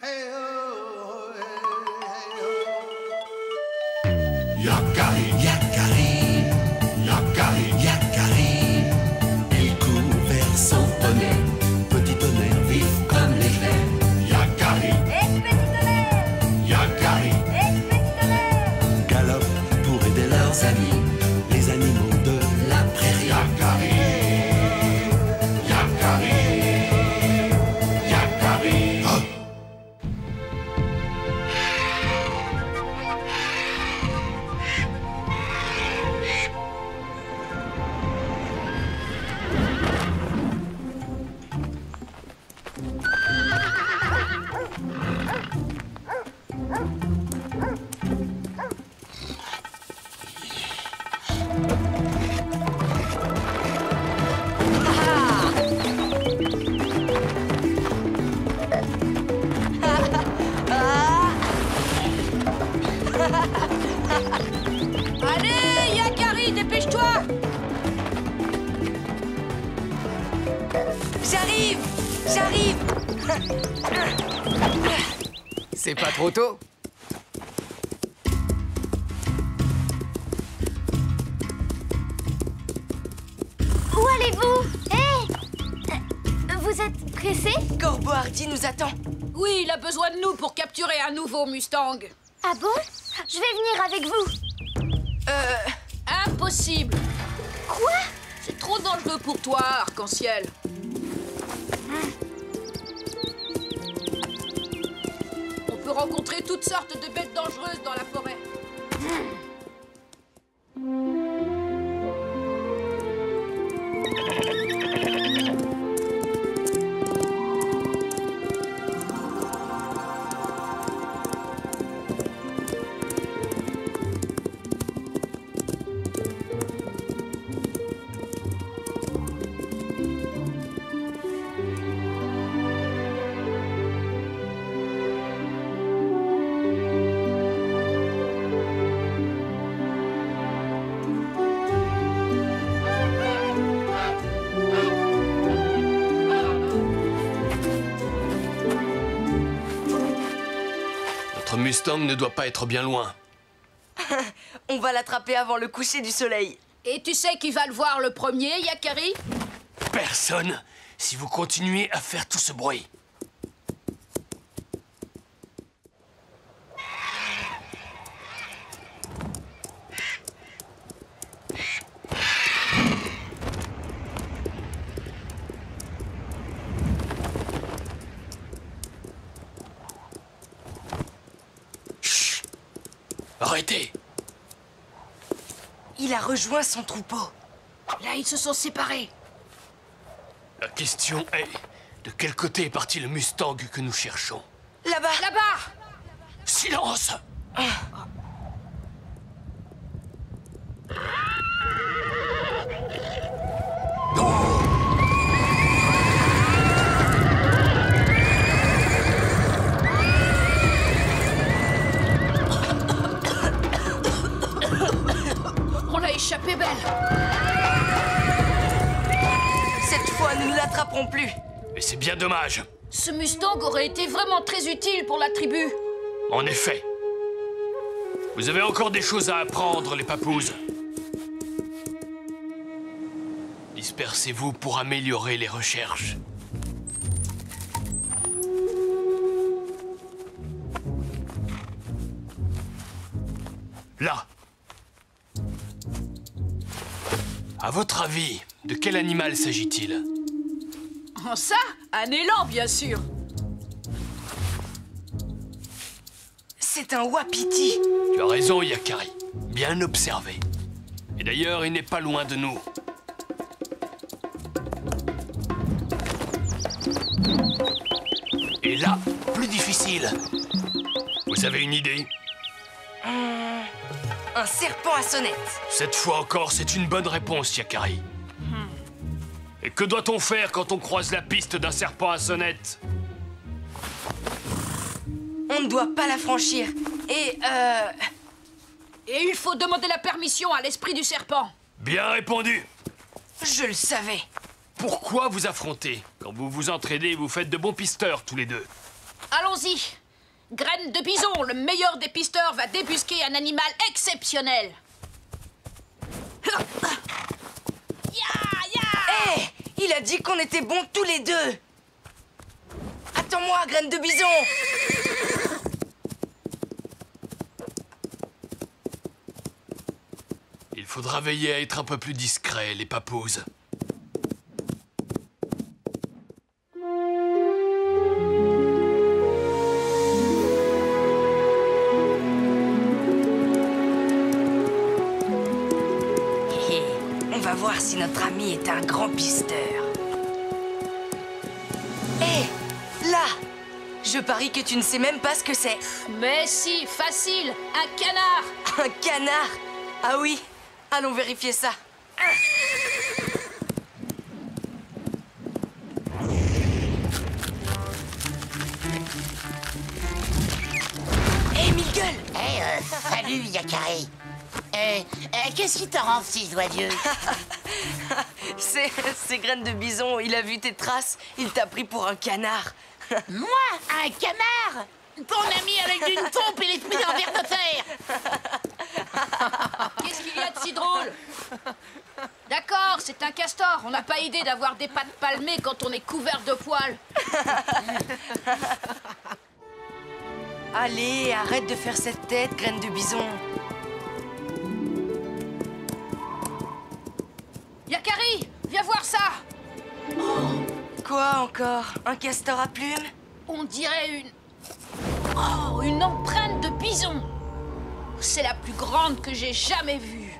Yakari, Yakari, Yakari, Yakari. Il court vers son poney, petit tonnerre vif comme l'éclair. Yakari, Petit tonnerre, Yakari, petit tonnerre. galope pour aider leurs amis, les animaux de la prairie. Yakari, Yakari, Yakari. Oh. Allez, Yakari, dépêche-toi. J'arrive! J'arrive! C'est pas trop tôt? Où allez-vous? Hé! Vous êtes pressé? Corbeau Hardy nous attend. Oui, il a besoin de nous pour capturer un nouveau Mustang. Ah bon? Je vais venir avec vous. Impossible. Quoi? C'est trop dangereux pour toi, Arc-en-Ciel. On peut rencontrer toutes sortes de bêtes dangereuses dans la forêt. Notre Mustang ne doit pas être bien loin. On va l'attraper avant le coucher du soleil. Et tu sais qui va le voir le premier, Yakari? Personne, si vous continuez à faire tout ce bruit. Chut! Arrêtez! Il a rejoint son troupeau. Là, ils se sont séparés. La question est, de quel côté est parti le Mustang que nous cherchons? Là-bas! Là-bas! Silence! On a échappé belle. Cette fois, nous ne l'attraperons plus. Et c'est bien dommage. Ce Mustang aurait été vraiment très utile pour la tribu. En effet. Vous avez encore des choses à apprendre, les papouses. Dispersez-vous pour améliorer les recherches. Là. À votre avis, de quel animal s'agit-il? En ça, un élan, bien sûr. C'est un wapiti. Tu as raison, Yakari. Bien observé. Et d'ailleurs, il n'est pas loin de nous. Et là, plus difficile. Vous avez une idée? Un serpent à sonnette. Cette fois encore, c'est une bonne réponse, Yakari. Et que doit-on faire quand on croise la piste d'un serpent à sonnette? On ne doit pas la franchir. Et Et il faut demander la permission à l'esprit du serpent. Bien répondu. je le savais. Pourquoi vous affronter? Quand vous vous entraînez, vous faites de bons pisteurs tous les deux. Allons-y. Graine de bison, le meilleur des pisteurs, va débusquer un animal exceptionnel. Hé, il a dit qu'on était bons tous les deux. Attends-moi, graine de bison. Il faudra veiller à être un peu plus discret, les papouses. On va voir si notre ami est un grand pisteur. Hé, là! Je parie que tu ne sais même pas ce que c'est. Mais si, facile, un canard. Un canard? Ah oui, allons vérifier ça. Hé, Miguel! Salut, Yakari. Qu'est-ce qui te rend si joyeux? C'est graine de bison, il a vu tes traces, il t'a pris pour un canard. Moi, un canard? Ton ami avec une pompe et l'esprit d'un ver de fer. Qu'est-ce qu'il y a de si drôle? D'accord, c'est un castor. On n'a pas idée d'avoir des pattes palmées quand on est couvert de poils. Allez, arrête de faire cette tête, graine de bison. Yakari, viens voir ça. Quoi encore? Un castor à plumes? On dirait une... Oh, une empreinte de bison. C'est la plus grande que j'ai jamais vue.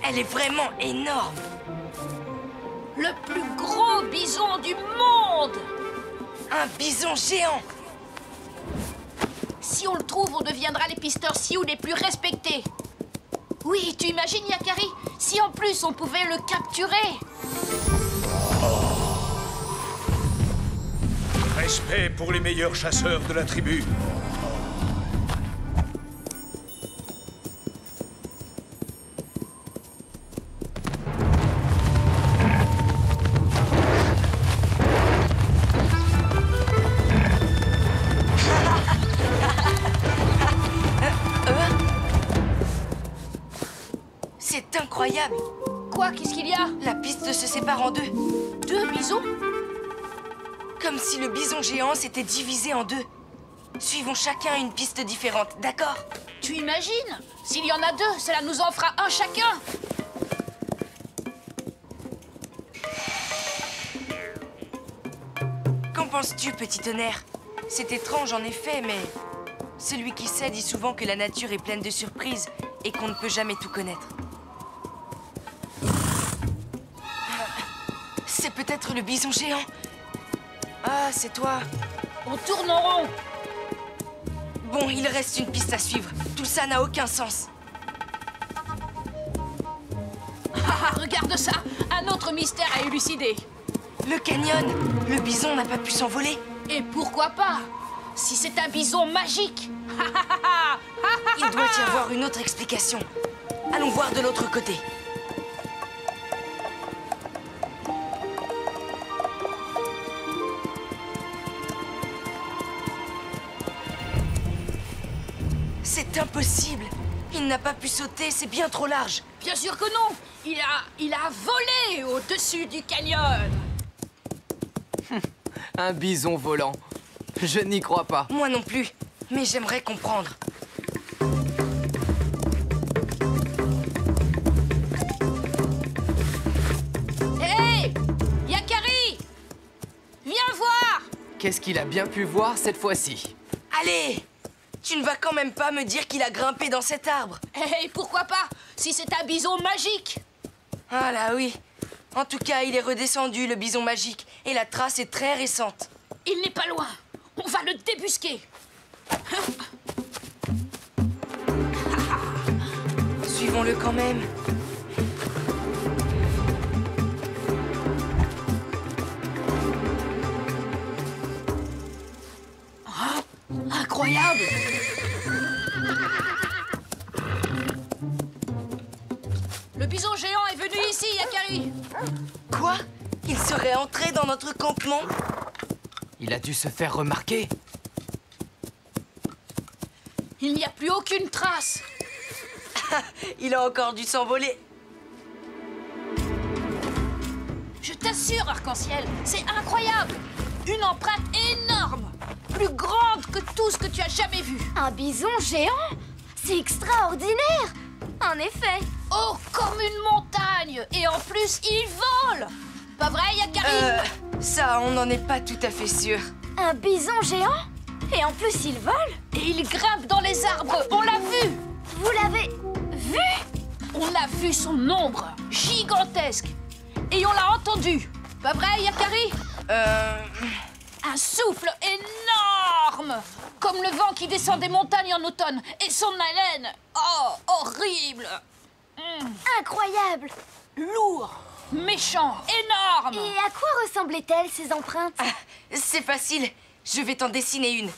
Elle est vraiment énorme. Le plus gros bison du monde. Un bison géant. Si on le trouve, on deviendra les pisteurs sioux les plus respectés. Oui, tu imagines, Yakari? Si en plus on pouvait le capturer. Respect pour les meilleurs chasseurs de la tribu. C'est incroyable. Quoi? Qu'est-ce qu'il y a? La piste se sépare en deux. Deux bisons? Comme si le bison géant s'était divisé en deux. Suivons chacun une piste différente, d'accord? Tu imagines? S'il y en a deux, cela nous en fera un chacun. Qu'en penses-tu, petit tonnerre? C'est étrange en effet, mais... celui qui sait dit souvent que la nature est pleine de surprises et qu'on ne peut jamais tout connaître. C'est peut-être le bison géant. Ah, c'est toi. On tourne en rond. Bon, il reste une piste à suivre. Tout ça n'a aucun sens. Ah, regarde ça. Un autre mystère à élucider. Le canyon. Le bison n'a pas pu s'envoler. Et pourquoi pas? Si c'est un bison magique. Il doit y avoir une autre explication. Allons voir de l'autre côté. C'est impossible. Il n'a pas pu sauter, c'est bien trop large. Bien sûr que non. Il a volé au-dessus du canyon. Un bison volant. Je n'y crois pas. Moi non plus, mais j'aimerais comprendre. Hé, Yakari, viens voir. Qu'est-ce qu'il a bien pu voir cette fois-ci? Allez! Tu ne vas quand même pas me dire qu'il a grimpé dans cet arbre. Hé, pourquoi pas? Si c'est un bison magique. Ah là oui. En tout cas, il est redescendu, le bison magique. Et la trace est très récente. Il n'est pas loin. On va le débusquer. Suivons-le quand même. Incroyable. Le bison géant est venu ici, Yakari. Quoi? Il serait entré dans notre campement? Il a dû se faire remarquer. Il n'y a plus aucune trace. Il a encore dû s'envoler. Je t'assure, Arc-en-Ciel, c'est incroyable. Une empreinte énorme, plus grande que tout ce que tu as jamais vu. Un bison géant? C'est extraordinaire! En effet. Oh, comme une montagne. Et en plus, il vole. Pas vrai, Yakari? Ça, on n'en est pas tout à fait sûr. Un bison géant? Et en plus, il vole? Et il grimpe dans les arbres, on l'a vu. Vous l'avez vu? On a vu son ombre, gigantesque. Et on l'a entendu. Pas vrai, Yakari? Un souffle énorme, comme le vent qui descend des montagnes en automne. Et son haleine, oh, horrible. Incroyable! Lourd, méchant, énorme. Et à quoi ressemblaient-elles, ces empreintes? C'est facile. Je vais t'en dessiner une.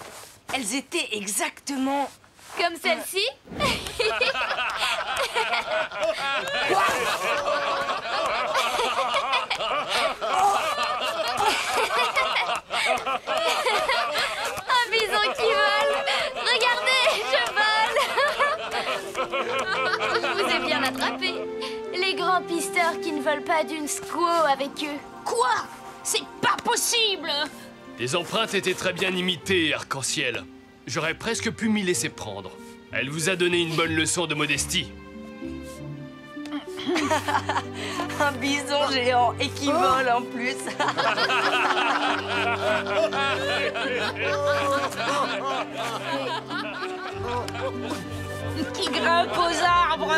Elles étaient exactement... Comme celle-ci? Un bison qui vole! Regardez, je vole! Je vous ai bien attrapé. Les grands pisteurs qui ne volent pas d'une squaw avec eux. Quoi? C'est pas possible. Les empreintes étaient très bien imitées, Arc-en-Ciel. J'aurais presque pu m'y laisser prendre. Elle vous a donné une bonne leçon de modestie. Un bison géant et qui vole en plus. Qui grimpe aux arbres.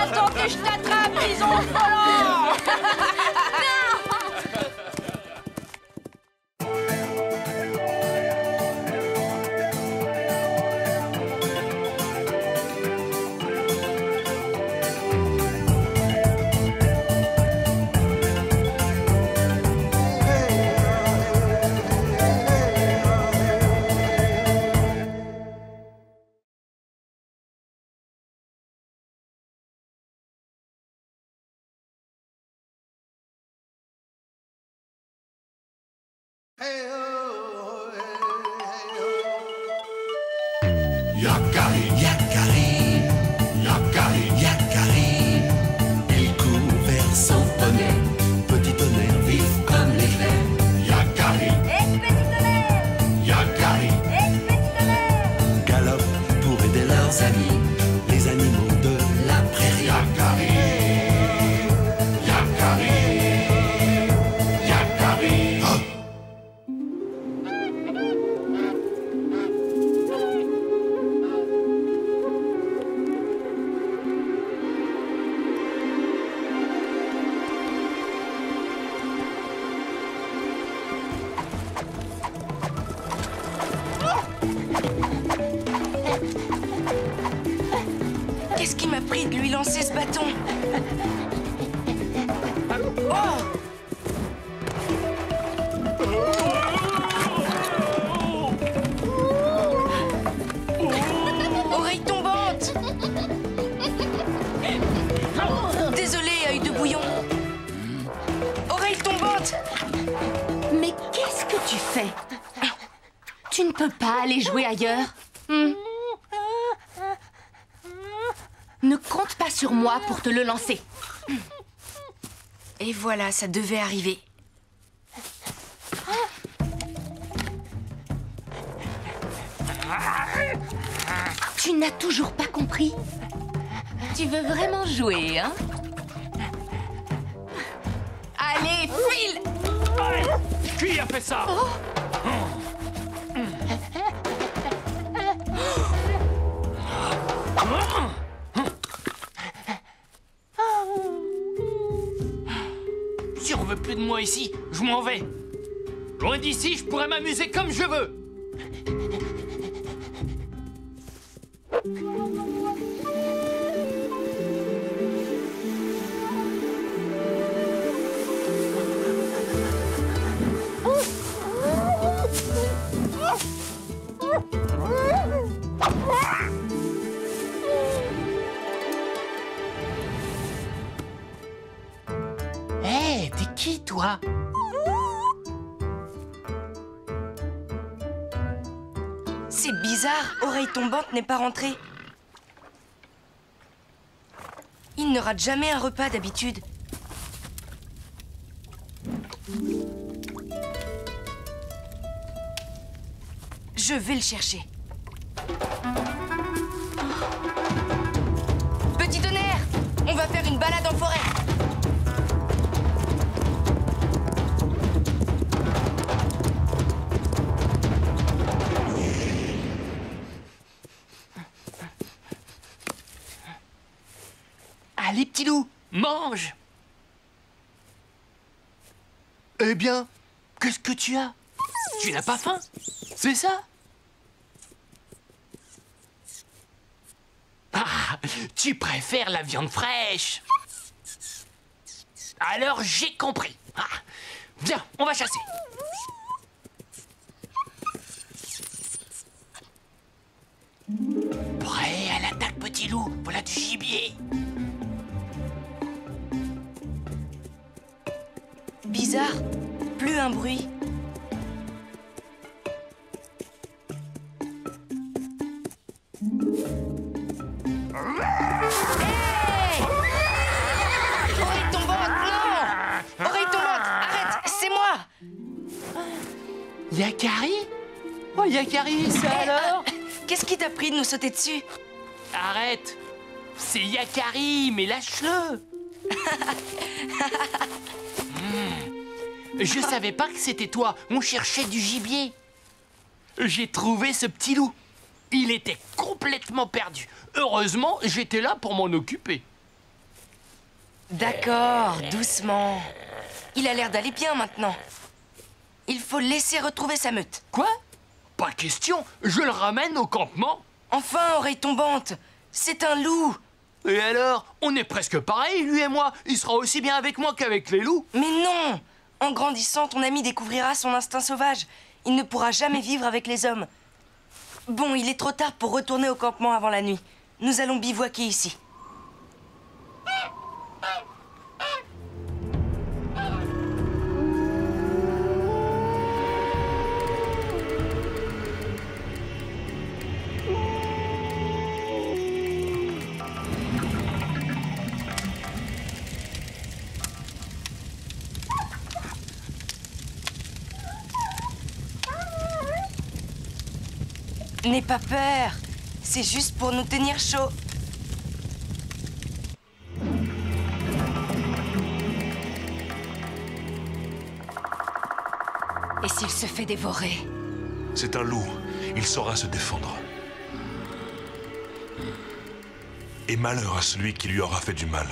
Attends que je t'attrape, bison volant. Yakari, Yakari, Yakari, Yakari. Il court vers son poney, petit tonnerre vif comme l'éclair. Yakari, Yakari, galope pour aider leurs amis, les animaux de la prairie. Yakari, Yakari, Yakari. Oh. Qu'est-ce qui m'a pris de lui lancer ce bâton? Oh! Oreille tombante! Désolé, œil de bouillon. Oreille tombante! Mais qu'est-ce que tu fais? Tu ne peux pas aller jouer ailleurs? Ne compte pas sur moi pour te le lancer. Et voilà, ça devait arriver. Tu n'as toujours pas compris? Tu veux vraiment jouer, hein? Allez, file! Qui a fait ça? Si on veut plus de moi ici, je m'en vais. Loin d'ici, je pourrais m'amuser comme je veux. Hé, t'es qui, toi? bizarre, Oreille Tombante n'est pas rentré. Il ne rate jamais un repas d'habitude. Je vais le chercher. Petit tonnerre, on va faire une balade en forêt. Allez, petit loup, mange. Eh bien, qu'est-ce que tu as? Tu n'as pas faim? C'est ça? Ah, tu préfères la viande fraîche. Alors j'ai compris. Ah, viens, on va chasser. Prêt à l'attaque, petit loup. Voilà du gibier. Bizarre, plus un bruit. Hey! Oreille Tombante, non! Oreille Tombante, arrête, c'est moi! Yakari? Oh, Yakari, ça alors? Qu'est-ce qui t'a pris de nous sauter dessus? Arrête! C'est Yakari, mais lâche-le! Je savais pas que c'était toi. On cherchait du gibier. J'ai trouvé ce petit loup. Il était complètement perdu. Heureusement, j'étais là pour m'en occuper. D'accord, doucement. Il a l'air d'aller bien maintenant. Il faut le laisser retrouver sa meute. Quoi? Pas question. Je le ramène au campement. Enfin, Oreille Tombante, c'est un loup. Et alors? On est presque pareil, lui et moi. Il sera aussi bien avec moi qu'avec les loups. Mais non! En grandissant, ton ami découvrira son instinct sauvage. Il ne pourra jamais vivre avec les hommes. Bon, il est trop tard pour retourner au campement avant la nuit. Nous allons bivouaquer ici. N'aie pas peur, c'est juste pour nous tenir chaud. Et s'il se fait dévorer? C'est un loup. Il saura se défendre. Et malheur à celui qui lui aura fait du mal.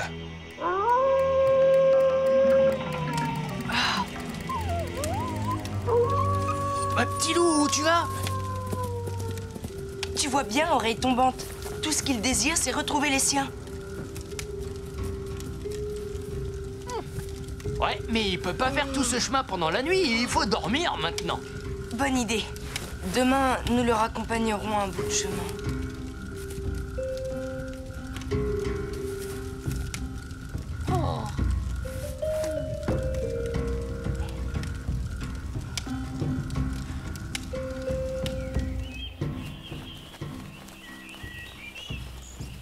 Petit loup, où tu vas? Tu vois bien, Oreille Tombante. Tout ce qu'il désire, c'est retrouver les siens. Ouais, mais il peut pas faire tout ce chemin pendant la nuit. Il faut dormir maintenant. Bonne idée. Demain, nous le raccompagnerons un bout de chemin.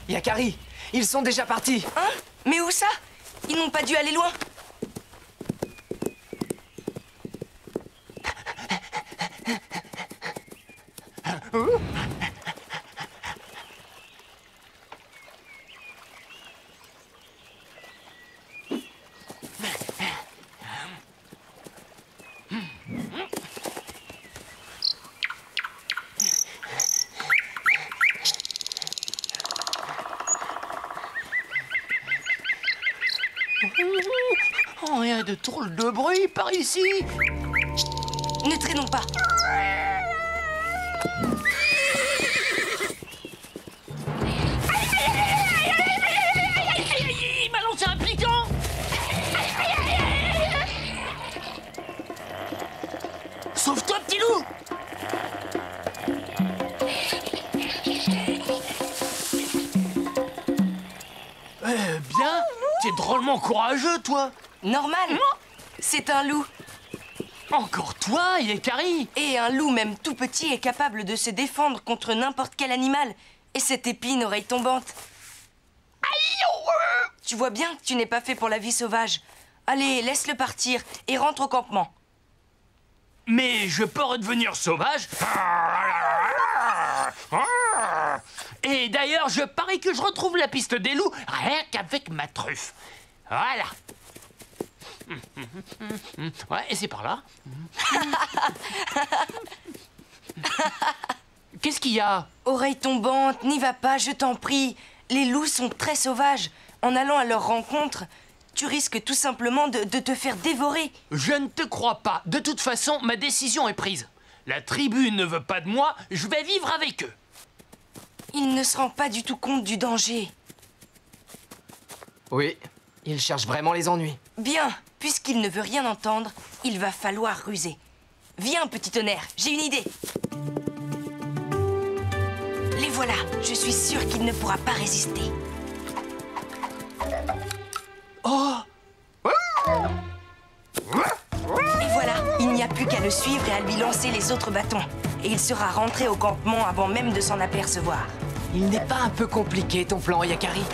Yakari, ils sont déjà partis. Hein? Mais où ça? Ils n'ont pas dû aller loin. Oh, rien de drôle de bruit par ici. Ne traînons pas. Il m'a lancé un piquant. Sauve-toi, petit loup. Bien, t'es drôlement courageux, toi. Normal. C'est un loup. Encore toi, Yakari? Et un loup, même tout petit, est capable de se défendre contre n'importe quel animal. Et cette épine, oreille tombante. Tu vois bien que tu n'es pas fait pour la vie sauvage. Allez, laisse-le partir et rentre au campement. Mais je peux redevenir sauvage? Et d'ailleurs, je parie que je retrouve la piste des loups rien qu'avec ma truffe. Voilà. Ouais, et c'est par là. Qu'est-ce qu'il y a? Oreille tombante, n'y va pas, je t'en prie. Les loups sont très sauvages. En allant à leur rencontre, tu risques tout simplement de te faire dévorer. Je ne te crois pas. De toute façon, ma décision est prise. La tribu ne veut pas de moi, je vais vivre avec eux. Il ne se rend pas du tout compte du danger. Oui, il cherche vraiment les ennuis. Bien, puisqu'il ne veut rien entendre, il va falloir ruser. Viens, petit tonnerre, j'ai une idée. Les voilà, je suis sûre qu'il ne pourra pas résister. Oh! Et voilà, il n'y a plus qu'à le suivre et à lui lancer les autres bâtons. Et il sera rentré au campement avant même de s'en apercevoir. Il n'est pas un peu compliqué, ton plan, Yakari?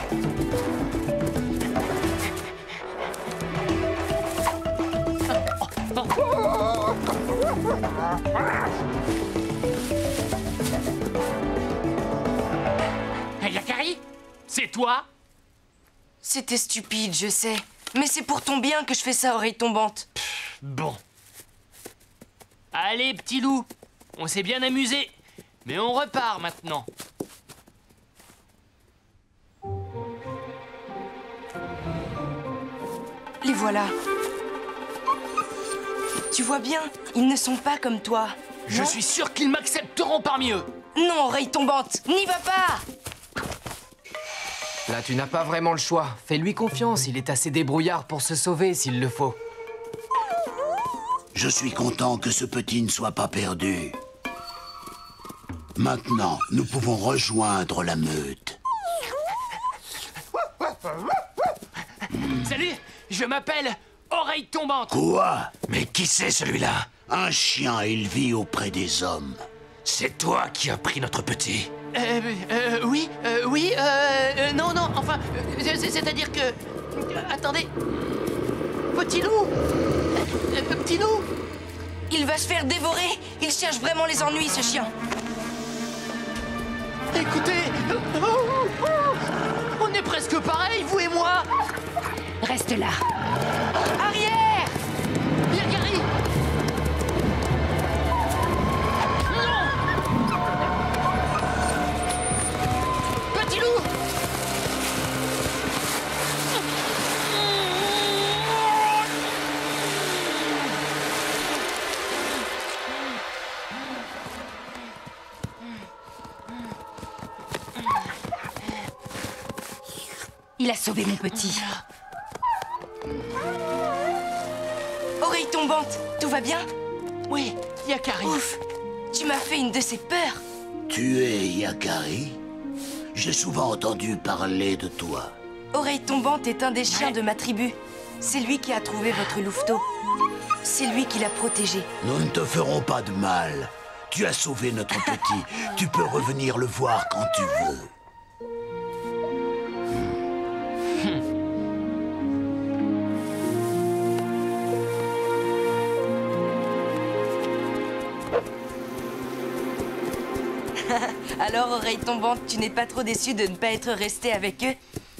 Yakari? C'est toi? C'était stupide, je sais. Mais c'est pour ton bien que je fais ça, oreille tombante. Bon. Allez, petit loup, on s'est bien amusé, mais on repart maintenant. Les voilà. Tu vois bien, ils ne sont pas comme toi. Je non suis sûr qu'ils m'accepteront parmi eux. Non, oreille tombante, n'y va pas! Là, tu n'as pas vraiment le choix. Fais-lui confiance, il est assez débrouillard pour se sauver s'il le faut. Je suis content que ce petit ne soit pas perdu. Maintenant, nous pouvons rejoindre la meute. Salut, je m'appelle Oreille Tombante. Quoi? Mais qui c'est celui-là? Un chien, il vit auprès des hommes. C'est toi qui as pris notre petit? Oui, non, enfin, c'est-à-dire que... attendez, petit loup, petit loup. Il va se faire dévorer. Il cherche vraiment les ennuis, ce chien. Écoutez, on est presque pareil, vous et moi. Reste là. Arrière! Yakari. Petit loup. Il a sauvé mon petit. Oreille tombante, tout va bien? Oui, Yakari. Ouf, tu m'as fait une de ces peurs. Tu es Yakari? J'ai souvent entendu parler de toi. Oreille tombante est un des chiens de ma tribu. C'est lui qui a trouvé votre louveteau. C'est lui qui l'a protégé. Nous ne te ferons pas de mal. Tu as sauvé notre petit. Tu peux revenir le voir quand tu veux. Alors, oreille tombante, tu n'es pas trop déçu de ne pas être resté avec eux?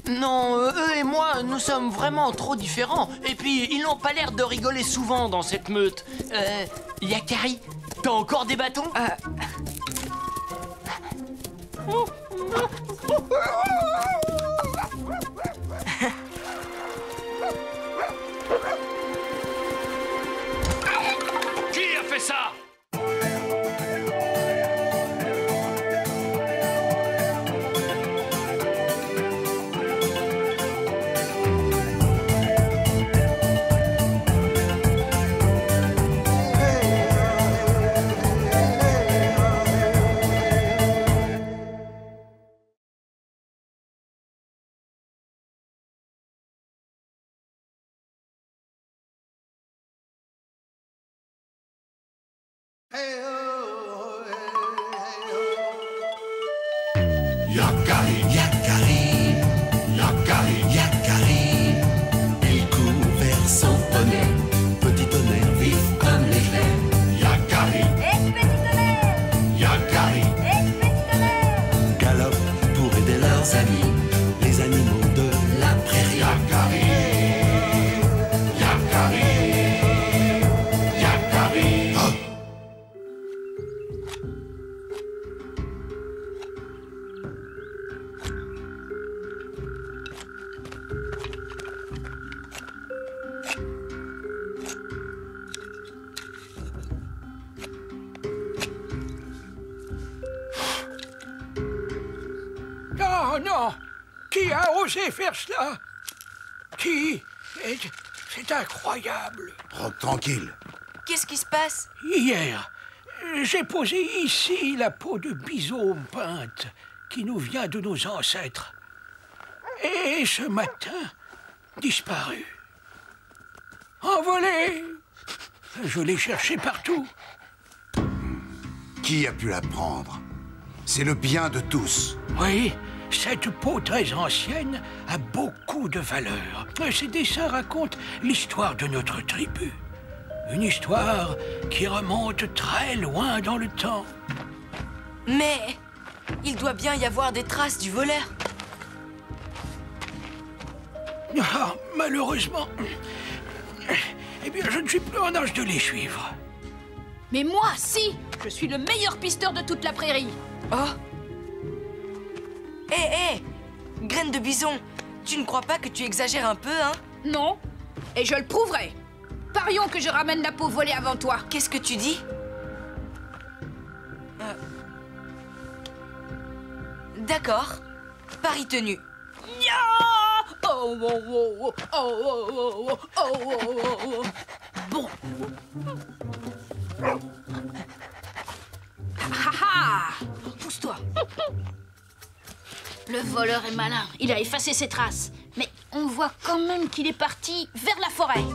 Non, eux et moi, nous sommes vraiment trop différents. Et puis, ils n'ont pas l'air de rigoler souvent dans cette meute. Yakari, t'as encore des bâtons? Qui a fait ça? Yakari, Yakari, Yakari, Yakari. Il court vers son poney. Petit tonnerre vif comme l'éclair. Yakari, petit tonnerre. Yakari, petit tonnerre. Galope pour aider leurs amis, les animaux de la prairie. Yakari, Yakari, Yakari. Oh. Non, non. Qui a osé faire cela? Qui? C'est incroyable. Rock, tranquille. Qu'est-ce qui se passe? Hier, j'ai posé ici la peau de bison peinte qui nous vient de nos ancêtres. Et ce matin, disparu. Envolé. Je l'ai cherché partout. Qui a pu la prendre? C'est le bien de tous. Oui, cette peau très ancienne a beaucoup de valeur. Ces dessins racontent l'histoire de notre tribu. Une histoire qui remonte très loin dans le temps. Mais il doit bien y avoir des traces du voleur. Ah, malheureusement, eh bien, je ne suis plus en âge de les suivre. Mais moi, si! Je suis le meilleur pisteur de toute la prairie. Oh! Hé, Graine de bison, tu ne crois pas que tu exagères un peu, hein? Non, et je le prouverai. Parions que je ramène la peau volée avant toi. Qu'est-ce que tu dis? D'accord. Pari tenu. Ya! Oh, oh, oh, oh, oh, oh, oh, oh, oh, oh. Bon. Ha ha! Pousse-toi. Le voleur est malin. Il a effacé ses traces. Mais on voit quand même qu'il est parti vers la forêt.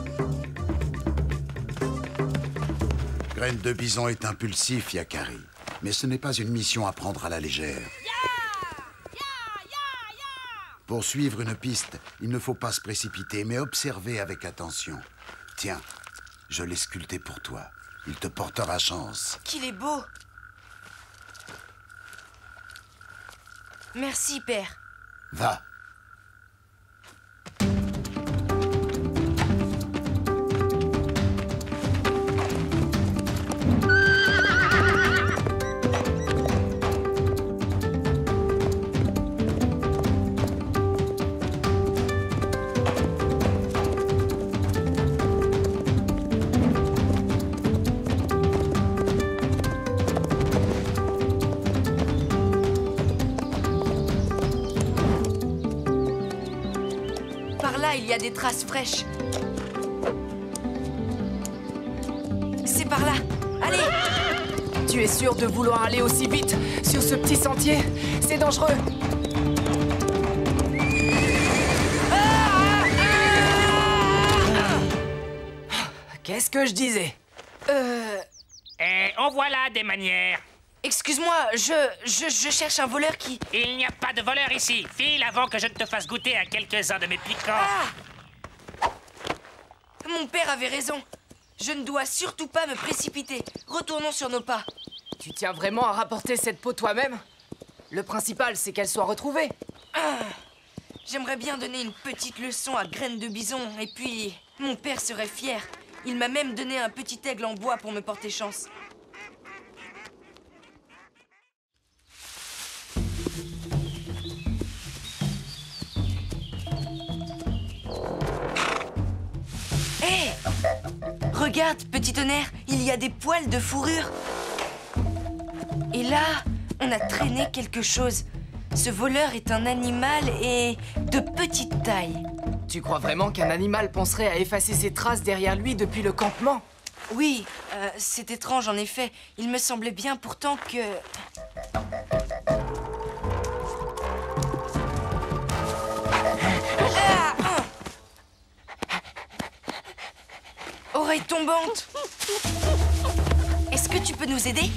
Graine de bison est impulsif, Yakari. Mais ce n'est pas une mission à prendre à la légère. Pour suivre une piste, il ne faut pas se précipiter, mais observer avec attention. Tiens, je l'ai sculpté pour toi. Il te portera chance. Qu'il est beau! Merci, père. Va. Il y a des traces fraîches. C'est par là. Allez! Tu es sûr de vouloir aller aussi vite sur ce petit sentier? C'est dangereux. Qu'est-ce que je disais? En voilà des manières. Excuse-moi, je cherche un voleur qui... Il n'y a pas de voleur ici. File avant que je ne te fasse goûter à quelques-uns de mes piquants. Ah! Mon père avait raison. Je ne dois surtout pas me précipiter. Retournons sur nos pas. Tu tiens vraiment à rapporter cette peau toi-même? Le principal, c'est qu'elle soit retrouvée. Ah, j'aimerais bien donner une petite leçon à Graine de bison. Et puis, mon père serait fier. Il m'a même donné un petit aigle en bois pour me porter chance. Hé! Regarde, petit tonnerre, il y a des poils de fourrure. Et là, on a traîné quelque chose. Ce voleur est un animal et de petite taille. Tu crois vraiment qu'un animal penserait à effacer ses traces derrière lui depuis le campement? Oui, c'est étrange en effet. Il me semblait bien pourtant que... Oreille tombante. Est-ce Est-ce que tu peux nous aider?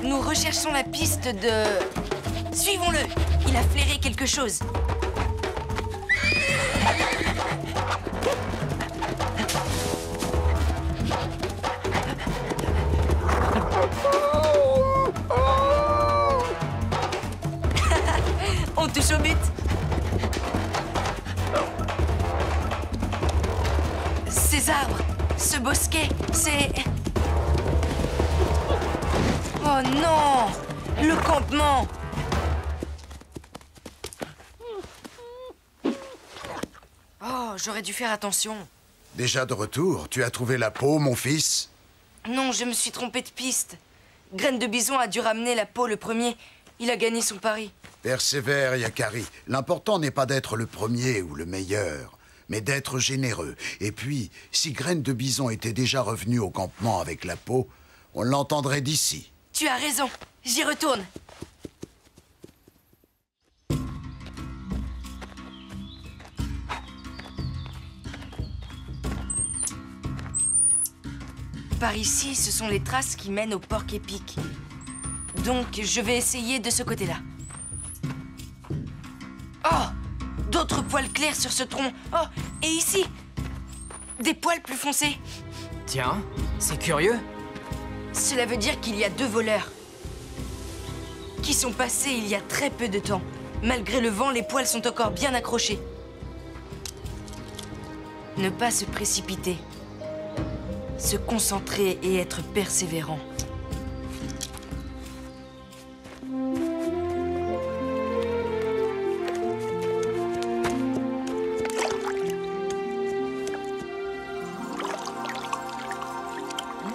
Nous recherchons la piste de... Suivons-le. Il a flairé quelque chose. On touche au but. Ces arbres, ce bosquet, c'est... Oh non! Le campement! Oh, j'aurais dû faire attention. Déjà de retour, tu as trouvé la peau, mon fils? Non, je me suis trompé de piste. Graine de Bison a dû ramener la peau le premier. Il a gagné son pari. Persévère, Yakari. L'important n'est pas d'être le premier ou le meilleur, mais d'être généreux. Et puis, si Graine de Bison était déjà revenu au campement avec la peau, on l'entendrait d'ici. Tu as raison. J'y retourne. Par ici, ce sont les traces qui mènent au porc épic. Donc, je vais essayer de ce côté-là. Oh! D'autres poils clairs sur ce tronc. Oh! Et ici! Des poils plus foncés. Tiens, c'est curieux. Cela veut dire qu'il y a 2 voleurs qui sont passés il y a très peu de temps. Malgré le vent, les poils sont encore bien accrochés. Ne pas se précipiter. Se concentrer et être persévérant.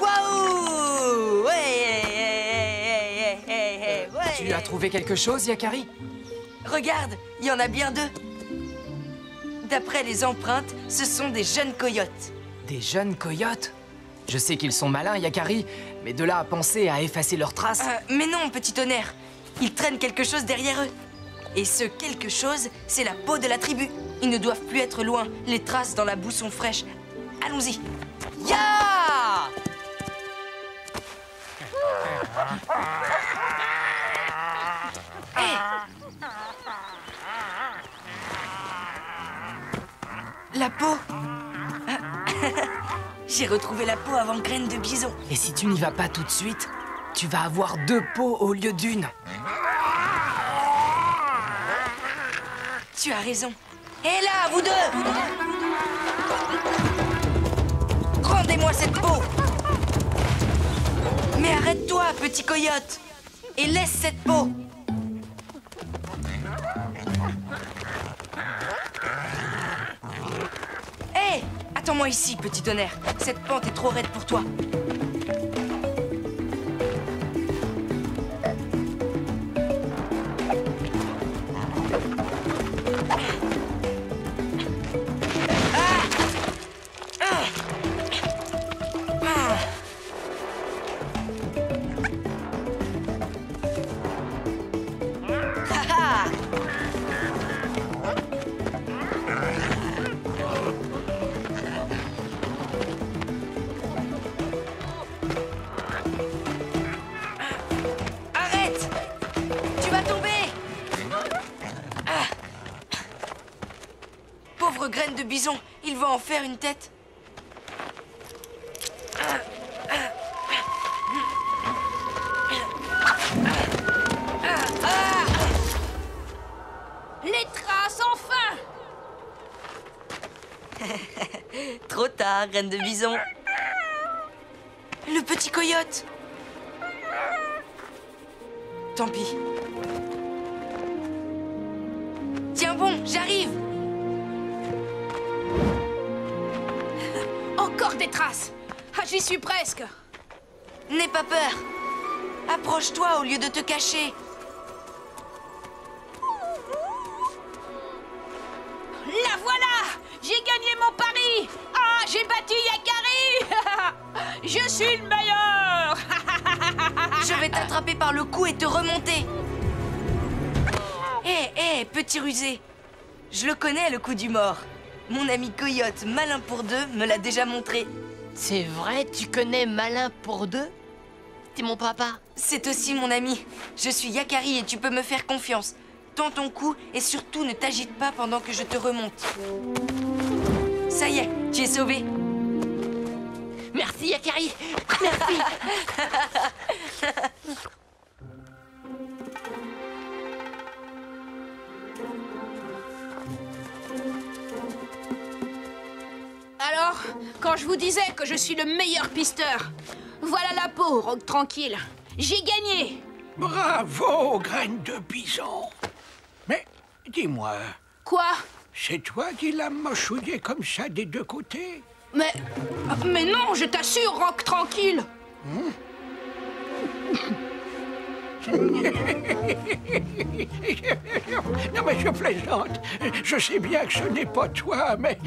Waouh! Tu as trouvé quelque chose, Yakari? Regarde, il y en a bien 2. D'après les empreintes, ce sont des jeunes coyotes. Des jeunes coyotes? Je sais qu'ils sont malins, Yakari, mais de là à penser à effacer leurs traces... Mais non, petit tonnerre. Ils traînent quelque chose derrière eux. Et ce quelque chose, c'est la peau de la tribu. Ils ne doivent plus être loin. Les traces dans la boue sont fraîches. Allons-y. Ya! La peau. J'ai retrouvé la peau avant Graine de Bison. Et si tu n'y vas pas tout de suite, tu vas avoir 2 peaux au lieu d'une. Tu as raison. Et là, vous 2! Rendez-moi cette peau! Mais arrête-toi, petit coyote! Et laisse cette peau! Hé! Attends-moi ici, petit tonnerre. Cette pente est trop raide pour toi. Graine de Bison, il va en faire une tête. Les traces, enfin! Trop tard, Graine de Bison. Le petit coyote. Tant pis. Tiens bon, j'arrive. Encore des traces. Ah, j'y suis presque. N'aie pas peur. Approche-toi au lieu de te cacher. La voilà! J'ai gagné mon pari! Ah, j'ai battu Yakari! Je suis le meilleur! Je vais t'attraper par le cou et te remonter. Hé, petit rusé. Je le connais, le coup du mort. Mon ami Coyote, malin pour 2, me l'a déjà montré. C'est vrai, tu connais Malin pour 2? T'es mon papa. C'est aussi mon ami. Je suis Yakari et tu peux me faire confiance. Tends ton cou et surtout ne t'agite pas pendant que je te remonte. Ça y est, tu es sauvé. Merci, Yakari. Merci. Alors, quand je vous disais que je suis le meilleur pisteur, voilà la peau, Rogue Tranquille. J'ai gagné. Bravo, graine de bison. Mais dis-moi... Quoi? C'est toi qui l'as mâchouillé comme ça des deux côtés? Mais non, je t'assure, Rogue Tranquille. Non, mais je plaisante. Je sais bien que ce n'est pas toi, mais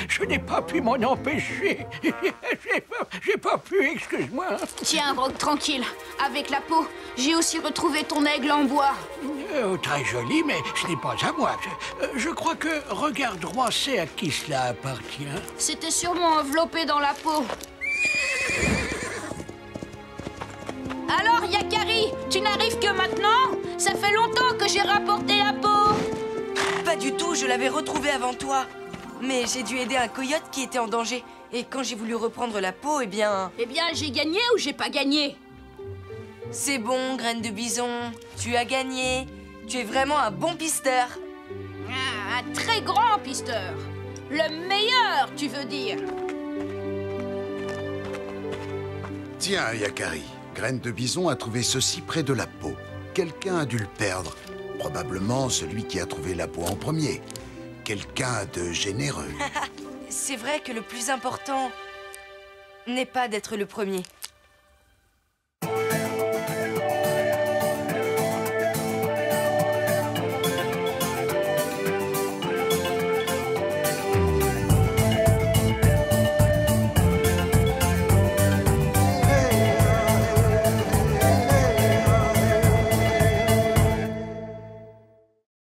je n'ai pas pu m'en empêcher. J'ai pas pu, excuse-moi. Tiens, Rogue Tranquille, avec la peau, j'ai aussi retrouvé ton aigle en bois. Très joli, mais ce n'est pas à moi. Je crois que Regard Droit sait à qui cela appartient. C'était sûrement enveloppé dans la peau. Alors, Yakari, tu n'arrives que maintenant? Ça fait longtemps que j'ai rapporté la peau. Pas du tout, je l'avais retrouvée avant toi. Mais j'ai dû aider un coyote qui était en danger. Et quand j'ai voulu reprendre la peau, eh bien... Eh bien, j'ai gagné ou j'ai pas gagné? C'est bon, graine de bison. Tu as gagné. Tu es vraiment un bon pisteur. Ah, un très grand pisteur. Le meilleur, tu veux dire? Tiens, Yakari. Graine de bison a trouvé ceci près de la peau. Quelqu'un a dû le perdre. Probablement celui qui a trouvé la peau en premier. Quelqu'un de généreux. C'est vrai que le plus important n'est pas d'être le premier.